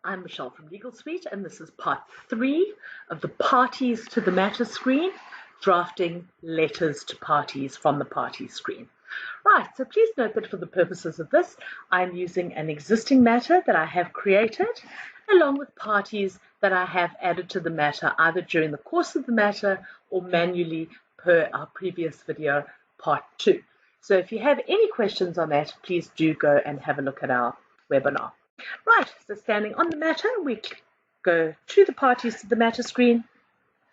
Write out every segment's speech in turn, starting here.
I'm Michelle from Legal Suite, and this is part 3 of the Parties to the Matter screen, drafting letters to parties from the parties screen. Right, so please note that for the purposes of this, I'm using an existing matter that I have created, along with parties that I have added to the matter either during the course of the matter or manually per our previous video, part 2. So if you have any questions on that, please do go and have a look at our webinar. Right, so standing on the matter, we go to the Parties to the Matter screen.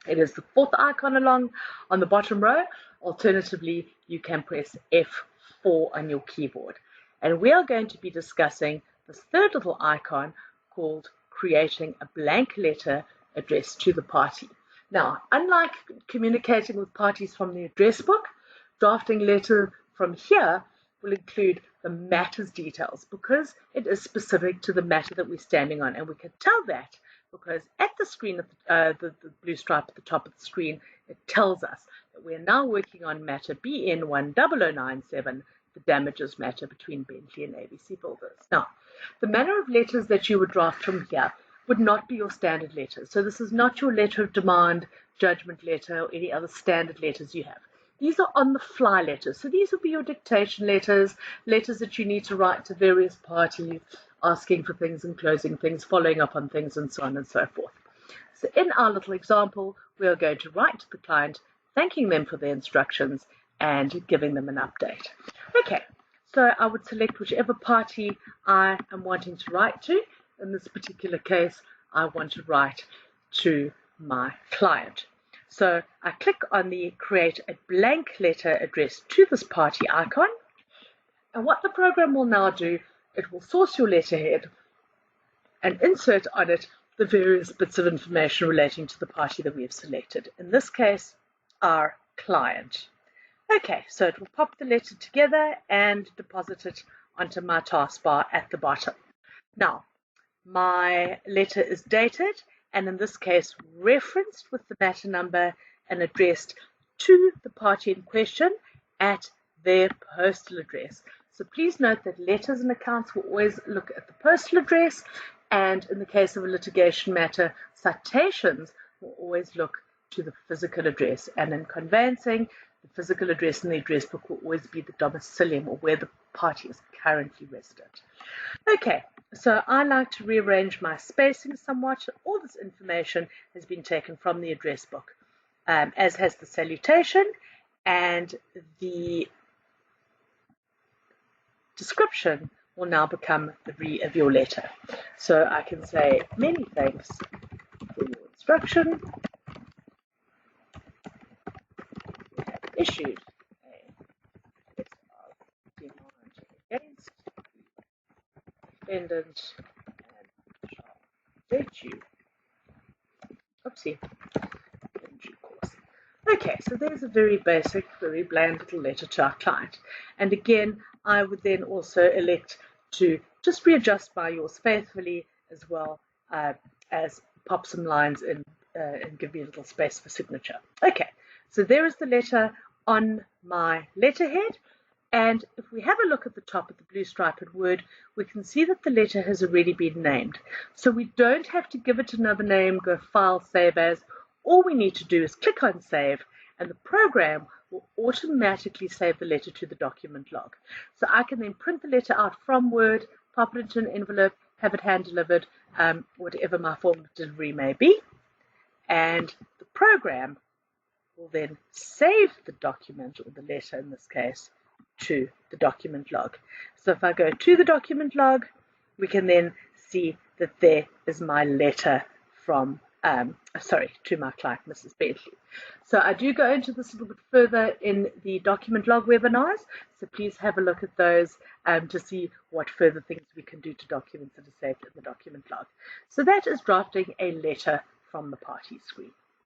It is the fourth icon along on the bottom row. Alternatively, you can press F4 on your keyboard. And we are going to be discussing this third little icon called creating a blank letter addressed to the party. Now, unlike communicating with parties from the address book, drafting letter from here will include the matter's details because it is specific to the matter that we're standing on, and we can tell that because at the screen, the blue stripe at the top of the screen, it tells us that we're now working on matter BN 10097, the damages matter between Bentley and ABC Builders. Now, the manner of letters that you would draft from here would not be your standard letters. So this is not your letter of demand, judgment letter, or any other standard letters you have. These are on-the-fly letters. So these will be your dictation letters, letters that you need to write to various parties, asking for things and closing things, following up on things, and so on and so forth. So in our little example, we are going to write to the client, thanking them for their instructions and giving them an update. Okay, so I would select whichever party I am wanting to write to. In this particular case, I want to write to my client. So I click on the create a blank letter addressed to this party icon. And what the program will now do, it will source your letterhead and insert on it the various bits of information relating to the party that we have selected. In this case, our client. Okay, so it will pop the letter together and deposit it onto my taskbar at the bottom. Now, my letter is dated, and in this case referenced with the matter number and addressed to the party in question at their postal address. So please note that letters and accounts will always look at the postal address, and in the case of a litigation matter, citations will always look to the physical address, and in conveyancing, the physical address in the address book will always be the domicilium, or where the party is currently resident. Okay, so I like to rearrange my spacing somewhat. All this information has been taken from the address book, as has the salutation, and the description will now become the re of your letter. So I can say, many thanks for your instruction. We have issued a letter of demand against defendant and shall update you. Oopsie. In due course. Okay, so there's a very basic, very bland little letter to our client. And again, I would then also elect to just readjust by yours faithfully as well as pop some lines in and give me a little space for signature. Okay, so there is the letter on my letterhead. And if we have a look at the top of the blue striped word, we can see that the letter has already been named. So we don't have to give it another name, go file, save as. All we need to do is click on save, and the program will automatically save the letter to the document log. So I can then print the letter out from Word, pop it into an envelope, have it hand delivered, whatever my form of delivery may be. And the program will then save the document, or the letter in this case, to the document log. So if I go to the document log, we can then see that there is my letter from, to my client, Mrs. Bentley. So I do go into this a little bit further in the document log webinars, so please have a look at those to see what further things we can do to documents that are saved in the document log. So that is drafting a letter from the party screen.